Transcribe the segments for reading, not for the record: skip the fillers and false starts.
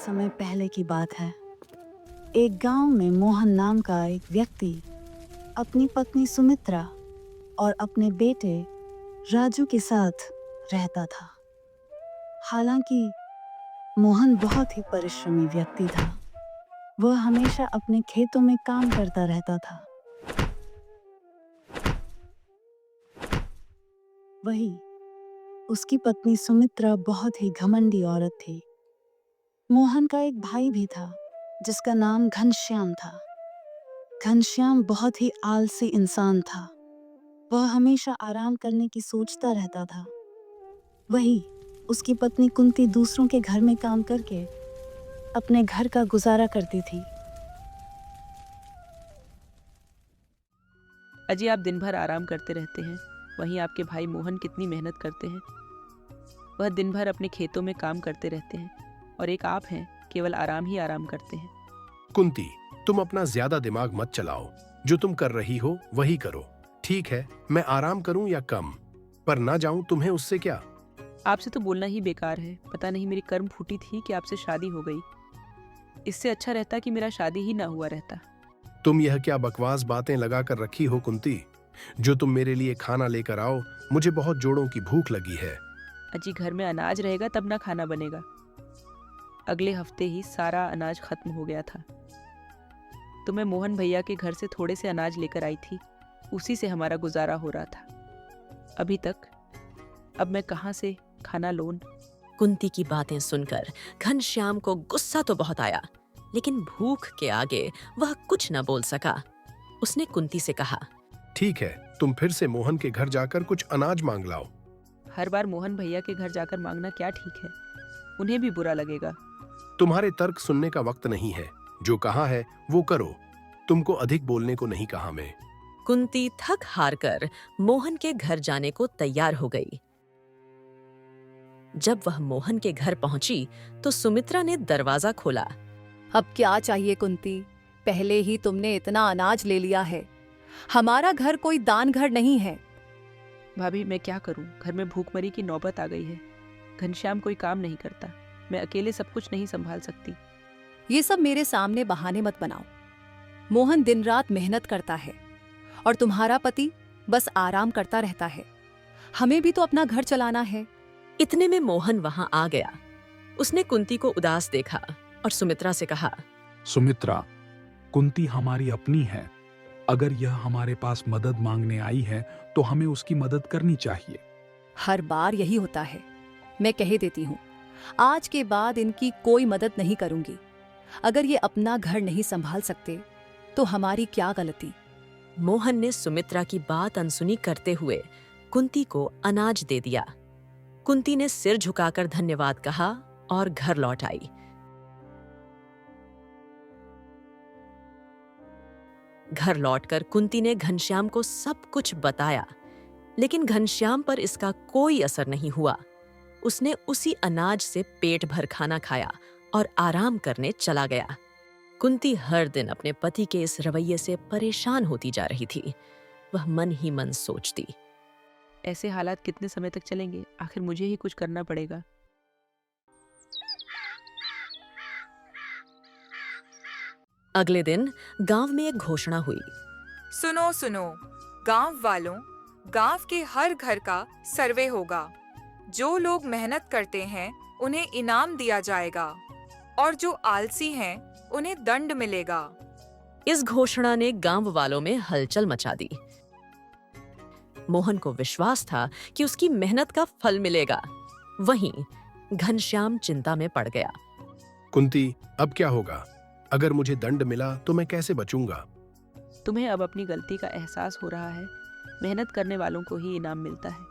समय पहले की बात है। एक गांव में मोहन नाम का एक व्यक्ति अपनी पत्नी सुमित्रा और अपने बेटे राजू के साथ रहता था। हालांकि मोहन बहुत ही परिश्रमी व्यक्ति था। वह हमेशा अपने खेतों में काम करता रहता था। वही उसकी पत्नी सुमित्रा बहुत ही घमंडी औरत थी। मोहन का एक भाई भी था जिसका नाम घनश्याम था। घनश्याम बहुत ही आलसी इंसान था। वह हमेशा आराम करने की सोचता रहता था। वही उसकी पत्नी कुंती दूसरों के घर में काम करके अपने घर का गुजारा करती थी। अजी, आप दिन भर आराम करते रहते हैं, वहीं आपके भाई मोहन कितनी मेहनत करते हैं। वह दिन भर अपने खेतों में काम करते रहते हैं और एक आप हैं केवल आराम ही आराम करते हैं। कुंती, तुम अपना ज्यादा दिमाग मत चलाओ। जो तुम कर रही हो वही करो। ठीक है, मैं आराम करूं या कम, पर ना जाऊं, तुम्हें उससे क्या। आपसे तो बोलना ही बेकार है। पता नहीं मेरी कर्म फूटी थी कि आपसे शादी हो गई। इससे अच्छा रहता कि मेरा शादी ही ना हुआ रहता। तुम यह क्या बकवास बातें लगा कर रखी हो कुंती। जो तुम मेरे लिए खाना लेकर आओ, मुझे बहुत जोड़ों की भूख लगी है। अजी, घर में अनाज रहेगा तब ना खाना बनेगा। अगले हफ्ते ही सारा अनाज खत्म हो गया था, तो मैं मोहन भैया के घर से थोड़े से अनाज लेकर आई थी। उसी से हमारा गुजारा हो रहा था अभी तक। अब मैं कहाँ से खाना लोन। कुंती की बातें सुनकर घनश्याम को गुस्सा तो बहुत आया, लेकिन भूख के आगे वह कुछ न बोल सका। उसने कुंती से कहा, ठीक है, तुम फिर से मोहन के घर जाकर कुछ अनाज मांग लाओ। हर बार मोहन भैया के घर जाकर मांगना क्या ठीक है? उन्हें भी बुरा लगेगा। तुम्हारे तर्क सुनने का वक्त नहीं है। जो कहा है वो करो। तुमको अधिक बोलने को नहीं कहा मैं। कुंती थक हार कर मोहन के घर जाने को तैयार हो गई। जब वह मोहन के घर पहुंची तो सुमित्रा ने दरवाजा खोला। अब क्या चाहिए कुंती? पहले ही तुमने इतना अनाज ले लिया है। हमारा घर कोई दान घर नहीं है। भाभी, मैं क्या करूं? घर में भूखमरी की नौबत आ गई है। घनश्याम कोई काम नहीं करता। मैं अकेले सब कुछ नहीं संभाल सकती। ये सब मेरे सामने बहाने मत बनाओ। मोहन दिन रात मेहनत करता है और तुम्हारा पति बस आराम करता रहता है। हमें भी तो अपना घर चलाना है। इतने में मोहन वहां आ गया। उसने कुंती को उदास देखा और सुमित्रा से कहा, सुमित्रा, कुंती हमारी अपनी है। अगर यह हमारे पास मदद मांगने आई है तो हमें उसकी मदद करनी चाहिए। हर बार यही होता है। मैं कह देती हूँ, आज के बाद इनकी कोई मदद नहीं करूंगी। अगर ये अपना घर नहीं संभाल सकते तो हमारी क्या गलती। मोहन ने सुमित्रा की बात अनसुनी करते हुए कुंती को अनाज दे दिया। कुंती ने सिर झुकाकर धन्यवाद कहा और घर लौट आई। घर लौटकर कुंती ने घनश्याम को सब कुछ बताया, लेकिन घनश्याम पर इसका कोई असर नहीं हुआ। उसने उसी अनाज से पेट भर खाना खाया और आराम करने चला गया। कुंती हर दिन अपने पति के इस रवैये से परेशान होती जा रही थी। वह मन ही मन सोचती, ऐसे हालात कितने समय तक चलेंगे? आखिर मुझे ही कुछ करना पड़ेगा। अगले दिन गांव में एक घोषणा हुई। सुनो सुनो गांव वालों, गांव के हर घर का सर्वे होगा। जो लोग मेहनत करते हैं उन्हें इनाम दिया जाएगा और जो आलसी हैं उन्हें दंड मिलेगा। इस घोषणा ने गांव वालों में हलचल मचा दी। मोहन को विश्वास था कि उसकी मेहनत का फल मिलेगा। वहीं घनश्याम चिंता में पड़ गया। कुंती, अब क्या होगा? अगर मुझे दंड मिला तो मैं कैसे बचूंगा? तुम्हें अब अपनी गलती का एहसास हो रहा है। मेहनत करने वालों को ही इनाम मिलता है,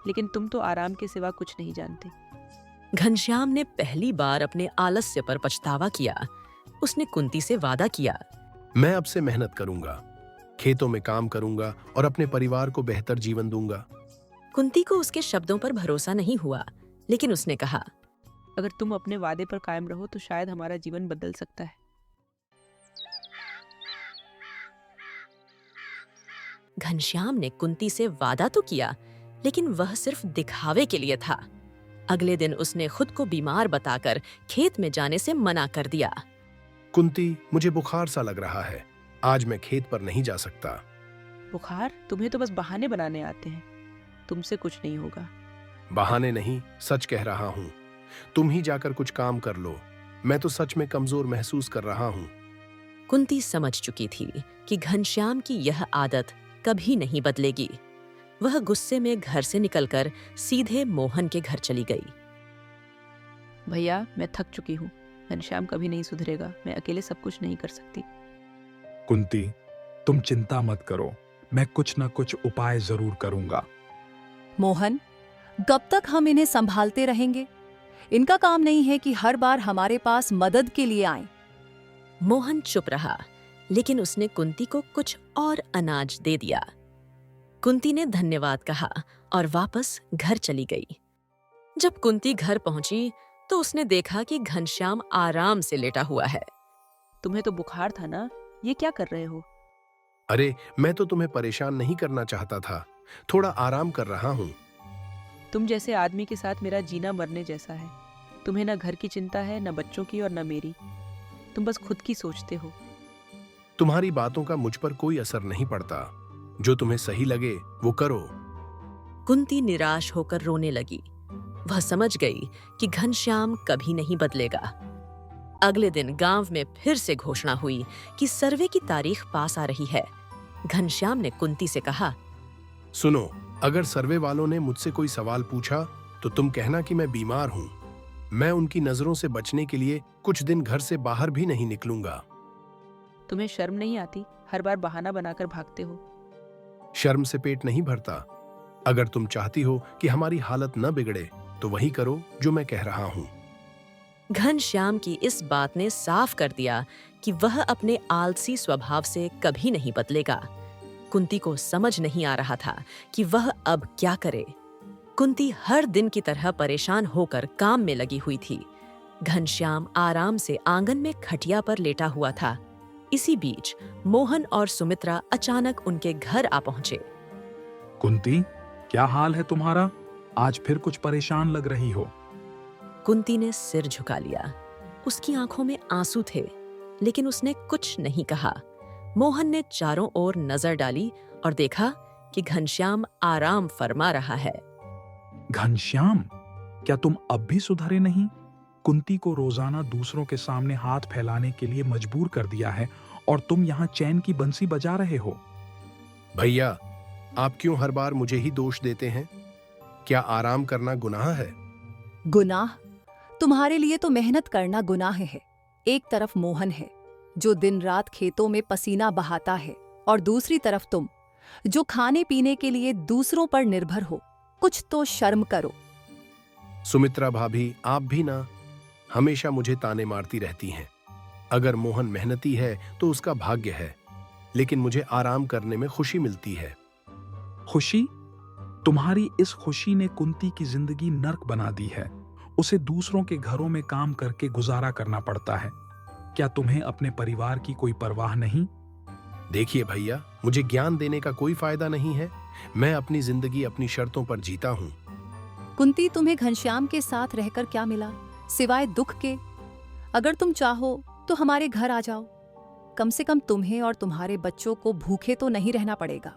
लेकिन तुम तो आराम के सिवा कुछ नहीं जानते। घनश्याम ने पहली बार अपने आलस्य पर पछतावा किया। उसने कुंती से वादा किया, मैं अब से मेहनत करूंगा, खेतों में काम करूंगा और अपने परिवार को बेहतर जीवन दूंगा। कुंती को उसके शब्दों पर भरोसा नहीं हुआ, लेकिन उसने कहा, अगर तुम अपने वादे पर कायम रहो तो शायद हमारा जीवन बदल सकता है। घनश्याम ने कुंती से वादा तो किया, लेकिन वह सिर्फ दिखावे के लिए था। अगले दिन उसने खुद को बीमार बताकर खेत में जाने से मना कर दिया। कुंती, मुझे बुखार सा लग रहा है, आज मैं खेत पर नहीं जा सकता। बुखार? तुम्हें तो बस बहाने बनाने आते हैं, तुमसे कुछ नहीं होगा। बहाने नहीं, सच कह रहा हूँ। तुम ही जाकर कुछ काम कर लो, मैं तो सच में कमजोर महसूस कर रहा हूँ। कुंती समझ चुकी थी कि घनश्याम की यह आदत कभी नहीं बदलेगी। वह गुस्से में घर से निकलकर सीधे मोहन के घर चली गई। भैया, मैं थक चुकी हूँ, घनश्याम कभी नहीं सुधरेगा, मैं अकेले सब कुछ नहीं कर सकती। कुंती, तुम चिंता मत करो, मैं कुछ न कुछ उपाय जरूर करूंगा। मोहन, कब तक हम इन्हें संभालते रहेंगे? इनका काम नहीं है कि हर बार हमारे पास मदद के लिए आएं। मोहन चुप रहा, लेकिन उसने कुंती को कुछ और अनाज दे दिया। कुंती ने धन्यवाद कहा और वापस घर चली गई। जब कुंती घर पहुंची तो उसने देखा कि घनश्याम आराम से लेटा हुआ है। तुम्हें तो बुखार था ना, ये क्या कर रहे हो? अरे, मैं तो तुम्हें परेशान नहीं करना चाहता था, थोड़ा आराम कर रहा हूँ। तुम जैसे आदमी के साथ मेरा जीना मरने जैसा है। तुम्हें न घर की चिंता है, न बच्चों की और न मेरी। तुम बस खुद की सोचते हो। तुम्हारी बातों का मुझ पर कोई असर नहीं पड़ता, जो तुम्हें सही लगे वो करो। कुंती निराश होकर रोने लगी। वह समझ गई कि घनश्याम कभी नहीं बदलेगा। अगले दिन गांव में फिर से घोषणा हुई कि सर्वे की तारीख पास आ रही है। घनश्याम ने कुंती से कहा, सुनो, अगर सर्वे वालों ने मुझसे कोई सवाल पूछा तो तुम कहना कि मैं बीमार हूँ। मैं उनकी नजरों से बचने के लिए कुछ दिन घर से बाहर भी नहीं निकलूंगा। तुम्हें शर्म नहीं आती? हर बार बहाना बनाकर भागते हो। शर्म से पेट नहीं भरता। अगर तुम चाहती हो कि हमारी हालत न बिगड़े तो वही करो जो मैं कह रहा हूँ। घनश्याम की इस बात ने साफ कर दिया कि वह अपने आलसी स्वभाव से कभी नहीं बदलेगा। कुंती को समझ नहीं आ रहा था कि वह अब क्या करे। कुंती हर दिन की तरह परेशान होकर काम में लगी हुई थी। घनश्याम आराम से आंगन में खटिया पर लेटा हुआ था। इसी बीच मोहन और सुमित्रा अचानक उनके घर आ पहुंचे। कुंती, क्या हाल है तुम्हारा? आज फिर कुछ परेशान लग रही हो। कुंती ने सिर झुका लिया। उसकी आंखों में आंसू थे, लेकिन उसने कुछ नहीं कहा। मोहन ने चारों ओर नजर डाली और देखा कि घनश्याम आराम फरमा रहा है। घनश्याम, क्या तुम अब भी सुधरे नहीं? कुंती को रोजाना दूसरों के सामने हाथ फैलाने के लिए मजबूर कर दिया है और तुम यहाँ चैन की बंसी बजा रहे हो। भैया, आप क्यों हर बार मुझे ही दोष देते हैं? क्या आराम करना गुनाह है? गुनाह? तुम्हारे लिए तो मेहनत करना गुनाह है। एक तरफ मोहन है जो दिन रात खेतों में पसीना बहाता है, और दूसरी तरफ तुम जो खाने पीने के लिए दूसरों पर निर्भर हो। कुछ तो शर्म करो। सुमित्रा भाभी, आप भी ना हमेशा मुझे ताने मारती रहती हैं। अगर मोहन मेहनती है तो उसका भाग्य है, लेकिन मुझे आराम करने में खुशी मिलती है। खुशी? तुम्हारी इस खुशी ने कुंती की जिंदगी नर्क बना दी है। उसे दूसरों के घरों में काम करके गुजारा करना पड़ता है। क्या तुम्हें अपने परिवार की कोई परवाह नहीं? देखिए भैया, मुझे ज्ञान देने का कोई फायदा नहीं है। मैं अपनी जिंदगी अपनी शर्तों पर जीता हूँ। कुंती, तुम्हें घनश्याम के साथ रहकर क्या मिला सिवाय दुख के? अगर तुम चाहो तो हमारे घर आ जाओ। कम से कम तुम्हें और तुम्हारे बच्चों को भूखे तो नहीं रहना पड़ेगा।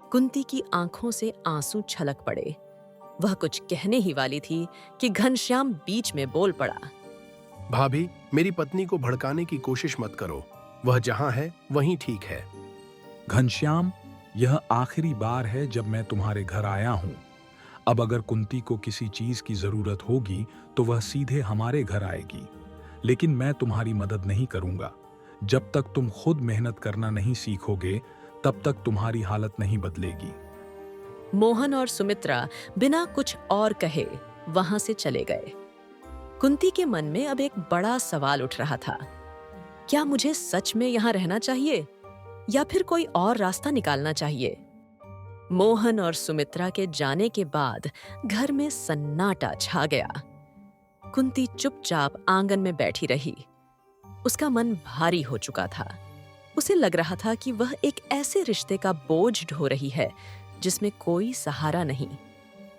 कुंती की आंखों से आंसू छलक पड़े। वह कुछ कहने ही वाली थी कि घनश्याम बीच में बोल पड़ा। भाभी, मेरी पत्नी को भड़काने की कोशिश मत करो। वह जहाँ है वहीं ठीक है। घनश्याम, यह आखिरी बार है जब मैं तुम्हारे घर आया हूँ। अब अगर कुंती को किसी चीज की जरूरत होगी तो वह सीधे हमारे घर आएगी, लेकिन मैं तुम्हारी मदद नहीं करूंगा। जब तक तुम खुद मेहनत करना नहीं सीखोगे तब तक तुम्हारी हालत नहीं बदलेगी। मोहन और सुमित्रा बिना कुछ और कहे वहां से चले गए। कुंती के मन में अब एक बड़ा सवाल उठ रहा था। क्या मुझे सच में यहाँ रहना चाहिए या फिर कोई और रास्ता निकालना चाहिए? मोहन और सुमित्रा के जाने के बाद घर में सन्नाटा छा गया। कुंती चुपचाप आंगन में बैठी रही। उसका मन भारी हो चुका था। उसे लग रहा था कि वह एक ऐसे रिश्ते का बोझ ढो रही है जिसमें कोई सहारा नहीं।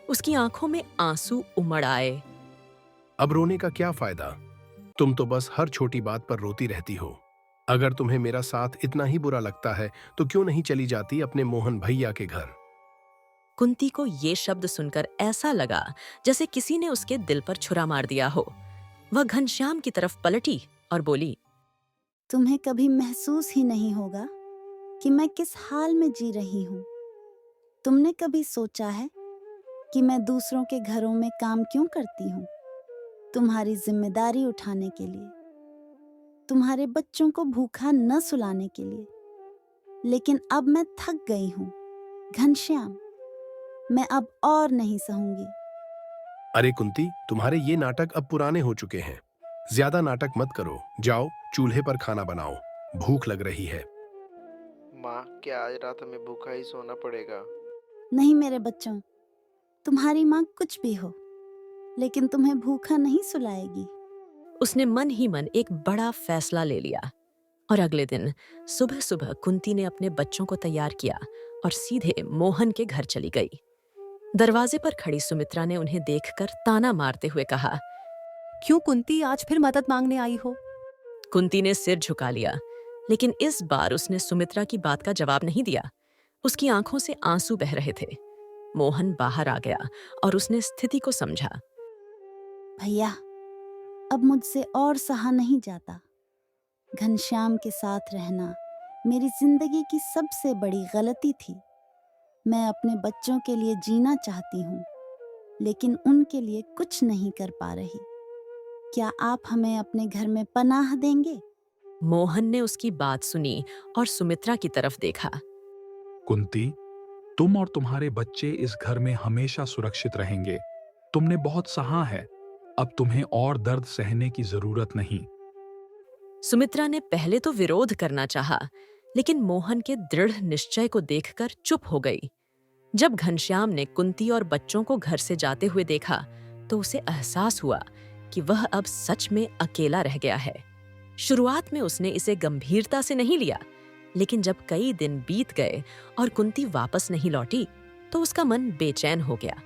उसकी आंखों में आंसू उमड़ आए। अब रोने का क्या फायदा? तुम तो बस हर छोटी बात पर रोती रहती हो। अगर तुम्हें मेरा साथ इतना ही बुरा लगता है तो क्यों नहीं चली जाती अपने मोहन भैया के घर? कुंती को ये शब्द सुनकर ऐसा लगा जैसे किसी ने उसके दिल पर छुरा मार दिया हो। वह घनश्याम की तरफ पलटी और बोली, तुम्हें कभी महसूस ही नहीं होगा कि मैं किस हाल में जी रही हूँ? तुमने कभी सोचा है कि मैं दूसरों के घरों में काम क्यों करती हूँ? तुम्हारी जिम्मेदारी उठाने के लिए, तुम्हारे बच्चों को भूखा न सुलाने के लिए। लेकिन अब मैं थक गई हूँ घनश्याम, मैं अब और नहीं सहूंगी। अरे कुंती, तुम्हारे ये नाटक अब पुराने हो चुके हैं। ज्यादा नाटक मत करो। जाओ चूल्हे पर खाना बनाओ, भूख लग रही है। माँ, क्या आज रात हमें भूखा ही सोना पड़ेगा? नहीं मेरे बच्चों, तुम्हारी माँ कुछ भी हो, लेकिन तुम्हें भूखा नहीं सुलाएगी। उसने मन ही मन एक बड़ा फैसला ले लिया और अगले दिन सुबह सुबह कुंती ने अपने बच्चों को तैयार किया और सीधे मोहन के घर चली गई। दरवाजे पर खड़ी सुमित्रा ने उन्हें देखकर ताना मारते हुए कहा, क्यों कुंती, आज फिर मदद मांगने आई हो? कुंती ने सिर झुका लिया, लेकिन इस बार उसने सुमित्रा की बात का जवाब नहीं दिया। उसकी आंखों से आंसू बह रहे थे। मोहन बाहर आ गया और उसने स्थिति को समझा। भैया, अब मुझसे और सहा नहीं जाता। घनश्याम के साथ रहना मेरी जिंदगी की सबसे बड़ी गलती थी। मैं अपने बच्चों के लिए जीना चाहती हूँ, लेकिन उनके लिए कुछ नहीं कर पा रही। क्या आप हमें अपने घर में पनाह देंगे? मोहन ने उसकी बात सुनी और सुमित्रा की तरफ देखा। कुंती, तुम और तुम्हारे बच्चे इस घर में हमेशा सुरक्षित रहेंगे। तुमने बहुत सहा है, अब तुम्हें और दर्द सहने की जरूरत नहीं। सुमित्रा ने पहले तो विरोध करना चाहा, लेकिन मोहन के दृढ़ निश्चय को देखकर चुप हो गई। जब घनश्याम ने कुंती और बच्चों को घर से जाते हुए देखा, तो उसे एहसास हुआ कि वह अब सच में अकेला रह गया है। शुरुआत में उसने इसे गंभीरता से नहीं लिया, लेकिन जब कई दिन बीत गए और कुंती वापस नहीं लौटी, तो उसका मन बेचैन हो गया।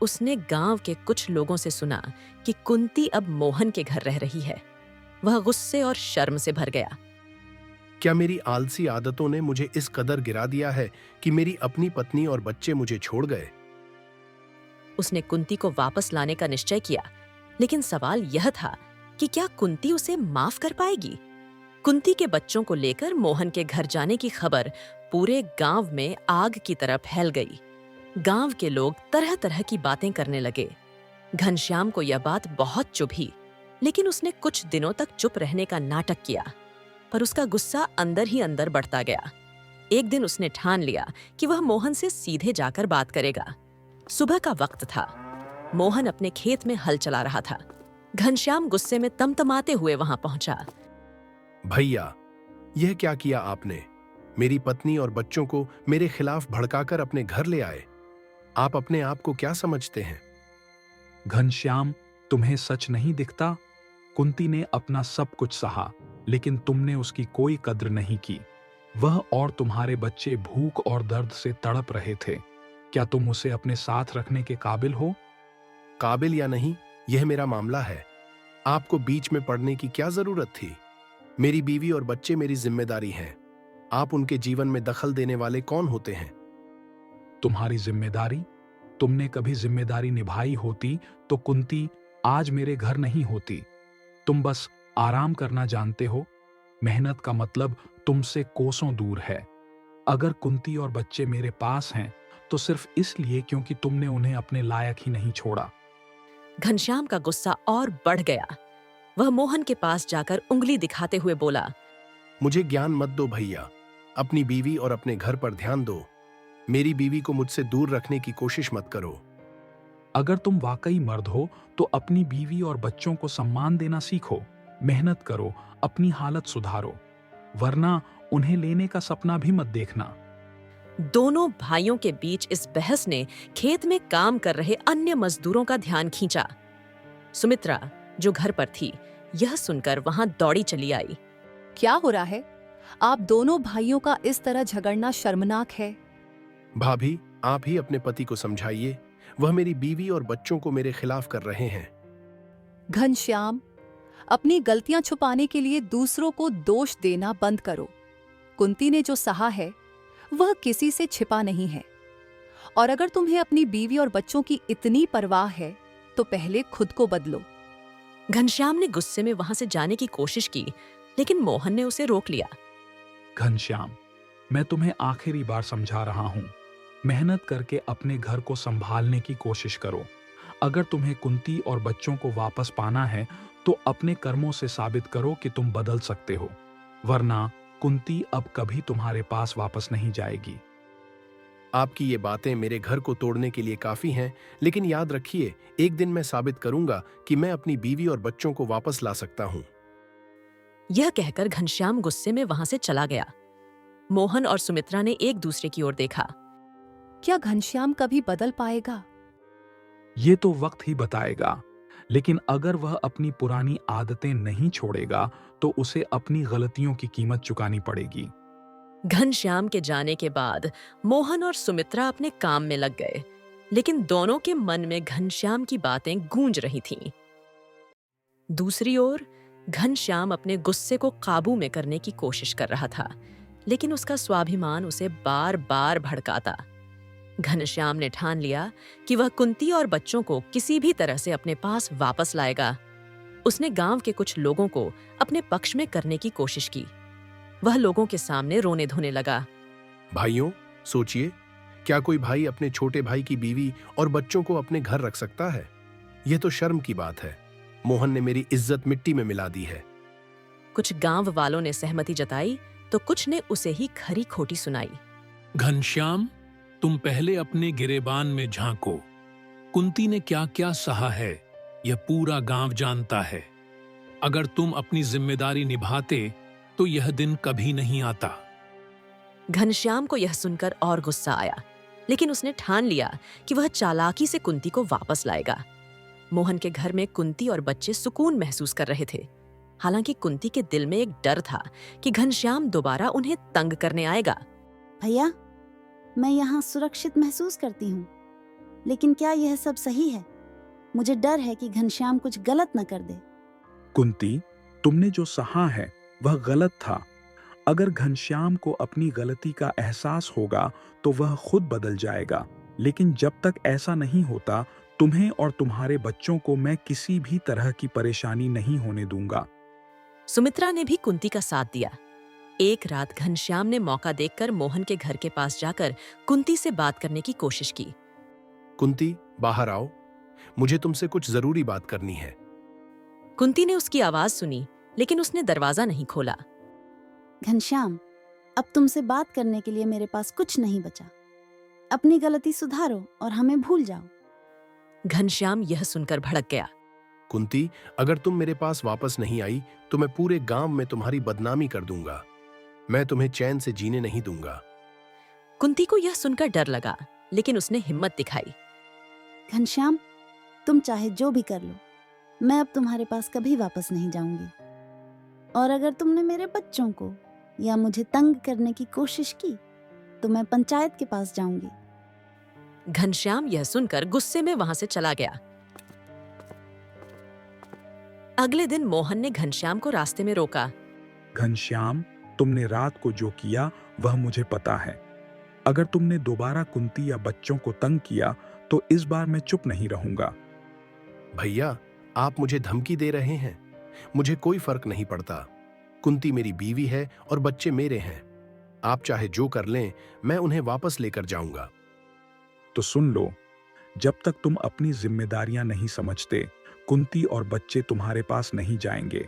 उसने गांव के कुछ लोगों से सुना कि कुंती अब मोहन के घर रह रही है। वह गुस्से और शर्म से भर गया। क्या मेरी आलसी आदतों ने मुझे इस कदर गिरा दिया है कि मेरी अपनी पत्नी और बच्चे मुझे छोड़ गए? उसने कुंती को वापस लाने का निश्चय किया, लेकिन सवाल यह था कि क्या कुंती उसे माफ कर पाएगी? कुंती के बच्चों को लेकर मोहन के घर जाने की खबर पूरे गांव में आग की तरह फैल गई। गांव के लोग तरह तरह की बातें करने लगे। घनश्याम को यह बात बहुत चुभी, लेकिन उसने कुछ दिनों तक चुप रहने का नाटक किया, पर उसका गुस्सा अंदर ही अंदर बढ़ता गया। एक दिन उसने ठान लिया कि वह मोहन से सीधे जाकर बात करेगा। सुबह का वक्त था। मोहन अपने खेत में हल चला रहा था। घनश्याम गुस्से में तमतमाते हुए वहां पहुंचा। भैया, यह क्या किया आपने? मेरी पत्नी और बच्चों को मेरे खिलाफ भड़काकर अपने घर ले आए। आप अपने आप को क्या समझते हैं? घनश्याम, तुम्हें सच नहीं दिखता? कुंती ने अपना सब कुछ सहा, लेकिन तुमने उसकी कोई कद्र नहीं की। वह और तुम्हारे बच्चे भूख और दर्द से तड़प रहे थे। क्या तुम उसे अपने साथ रखने के काबिल हो? काबिल या नहीं, यह मेरा मामला है। आपको बीच में पड़ने की क्या जरूरत थी? मेरी बीवी और बच्चे मेरी जिम्मेदारी हैं। आप उनके जीवन में दखल देने वाले कौन होते हैं? तुम्हारी जिम्मेदारी? तुमने कभी जिम्मेदारी निभाई होती तो कुंती आज मेरे घर नहीं होती। तुम बस आराम करना जानते हो। मेहनत का मतलब तुमसे कोसों दूर है। अगर कुंती और बच्चे मेरे पास हैं तो सिर्फ इसलिए क्योंकि तुमने उन्हें अपने लायक ही नहीं छोड़ा। घनश्याम का गुस्सा और बढ़ गया। वह मोहन के पास जाकर उंगली दिखाते हुए बोला, मुझे ज्ञान मत दो भैया। अपनी बीवी और अपने घर पर ध्यान दो। मेरी बीवी को मुझसे दूर रखने की कोशिश मत करो। अगर तुम वाकई मर्द हो तो अपनी बीवी और बच्चों को सम्मान देना सीखो। मेहनत करो, अपनी हालत सुधारो, वरना उन्हें लेने का सपना भी मत देखना। दोनों भाइयों के बीच इस बहस ने खेत में काम कर रहे अन्य मजदूरों का ध्यान खींचा। सुमित्रा, जो घर पर थी, यह सुनकर वहां दौड़ी चली आई। क्या हो रहा है? आप दोनों भाइयों का इस तरह झगड़ना शर्मनाक है। भाभी, आप ही अपने पति को समझाइए। वह मेरी बीवी और बच्चों को मेरे खिलाफ कर रहे हैं। घनश्याम, अपनी गलतियां छुपाने के लिए दूसरों को दोष देना बंद करो। कुंती ने जो सहा है वह किसी से छिपा नहीं है, और अगर तुम्हें अपनी बीवी और बच्चों की इतनी परवाह है तो पहले खुद को बदलो। घनश्याम ने गुस्से में वहां से जाने की कोशिश की, लेकिन मोहन ने उसे रोक लिया। घनश्याम, मैं तुम्हें आखिरी बार समझा रहा हूं, मेहनत करके अपने घर को संभालने की कोशिश करो। अगर तुम्हें कुंती और बच्चों को वापस पाना है तो अपने कर्मों से साबित करो कि तुम बदल सकते हो, वरना कुंती अब कभी तुम्हारे पास वापस नहीं जाएगी। आपकी ये बातें मेरे घर को तोड़ने के लिए काफी हैं, लेकिन याद रखिए, एक दिन मैं साबित करूंगा कि मैं अपनी बीवी और बच्चों को वापस ला सकता हूं। यह कहकर घनश्याम गुस्से में वहां से चला गया। मोहन और सुमित्रा ने एक दूसरे की ओर देखा। क्या घनश्याम कभी बदल पाएगा? ये तो वक्त ही बताएगा, लेकिन अगर वह अपनी पुरानी आदतें नहीं छोड़ेगा तो उसे अपनी गलतियों की कीमत चुकानी पड़ेगी। घनश्याम के जाने के बाद मोहन और सुमित्रा अपने काम में लग गए, लेकिन दोनों के मन में घनश्याम की बातें गूंज रही थीं। दूसरी ओर घनश्याम अपने गुस्से को काबू में करने की कोशिश कर रहा था, लेकिन उसका स्वाभिमान उसे बार बार भड़काता। घनश्याम ने ठान लिया कि वह कुंती और बच्चों को किसी भी तरह से अपने पास वापस लाएगा। उसने गांव के कुछ लोगों को अपने पक्ष में करने की कोशिश की। वह लोगों के सामने रोने धोने लगा। भाइयों, सोचिए, क्या कोई भाई अपने छोटे भाई की बीवी और बच्चों को अपने घर रख सकता है? यह तो शर्म की बात है। मोहन ने मेरी इज्जत मिट्टी में मिला दी है। कुछ गांव वालों ने सहमति जताई तो कुछ ने उसे ही खरी खोटी सुनाई। घनश्याम, तुम पहले अपने गिरेबान में झांको। कुंती ने क्या क्या सहा है यह पूरा गांव जानता है। अगर तुम अपनी जिम्मेदारी निभाते तो यह दिन कभी नहीं आता। घनश्याम को यह सुनकर और गुस्सा आया, लेकिन उसने ठान लिया कि वह चालाकी से कुंती को वापस लाएगा। मोहन के घर में कुंती और बच्चे सुकून महसूस कर रहे थे। हालांकि कुंती के दिल में एक डर था कि घनश्याम दोबारा उन्हें तंग करने आएगा। भैया, मैं यहाँ सुरक्षित महसूस करती हूँ, लेकिन क्या यह सब सही है? मुझे डर है कि घनश्याम कुछ गलत न कर दे। कुंती, तुमने जो सहा है वह गलत था। अगर घनश्याम को अपनी गलती का एहसास होगा तो वह खुद बदल जाएगा, लेकिन जब तक ऐसा नहीं होता तुम्हें और तुम्हारे बच्चों को मैं किसी भी तरह की परेशानी नहीं होने दूंगा। सुमित्रा ने भी कुंती का साथ दिया। एक रात घनश्याम ने मौका देखकर मोहन के घर के पास जाकर कुंती से बात करने की कोशिश की। कुंती, बाहर आओ, मुझे तुमसे कुछ जरूरी बात करनी है। कुंती ने उसकी आवाज सुनी, लेकिन उसने दरवाजा नहीं खोला। घनश्याम, अब तुमसे बात करने के लिए मेरे पास कुछ नहीं बचा। अपनी गलती सुधारो और हमें भूल जाओ। घनश्याम यह सुनकर भड़क गया। कुंती, अगर तुम मेरे पास वापस नहीं आई तो मैं पूरे गांव में तुम्हारी बदनामी कर दूंगा। मैं तुम्हें चैन से जीने नहीं दूंगा। कुंती को यह सुनकर डर लगा, लेकिन उसने हिम्मत दिखाई। घनश्याम, तुम चाहे जो भी कर लो, मैं अब तुम्हारे पास कभी वापस नहीं जाऊंगी। और अगर तुमने मेरे बच्चों को या मुझे तंग करने की कोशिश की तो मैं पंचायत के पास जाऊंगी। घनश्याम यह सुनकर गुस्से में वहां से चला गया। अगले दिन मोहन ने घनश्याम को रास्ते में रोका। घनश्याम, तुमने रात को जो किया वह मुझे पता है। अगर तुमने दोबारा कुंती या बच्चों को तंग किया तो इस बार मैं चुप नहीं रहूंगा। भैया, आप मुझे धमकी दे रहे हैं। मुझे कोई फर्क नहीं पड़ता। कुंती मेरी बीवी है और बच्चे मेरे हैं। आप चाहे जो कर लें, मैं उन्हें वापस लेकर जाऊंगा। तो सुन लो, जब तक तुम अपनी जिम्मेदारियां नहीं समझते, कुंती और बच्चे तुम्हारे पास नहीं जाएंगे।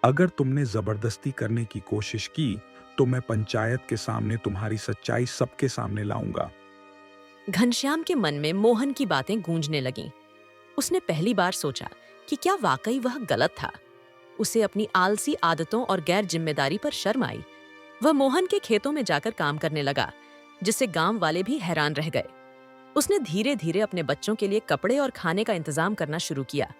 अगर तुमने जबरदस्ती करने की कोशिश की तो मैं पंचायत के सामने तुम्हारी सच्चाई सबके सामने लाऊंगा। घनश्याम के मन में मोहन की बातें गूंजने लगीं। उसने पहली बार सोचा कि क्या वाकई वह गलत था। उसे अपनी आलसी आदतों और गैर जिम्मेदारी पर शर्म आई। वह मोहन के खेतों में जाकर काम करने लगा, जिससे गांव वाले भी हैरान रह गए। उसने धीरे धीरे अपने बच्चों के लिए कपड़े और खाने का इंतजाम करना शुरू किया।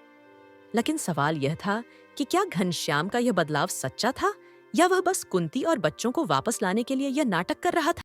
लेकिन सवाल यह था कि क्या घनश्याम का यह बदलाव सच्चा था या वह बस कुंती और बच्चों को वापस लाने के लिए यह नाटक कर रहा था।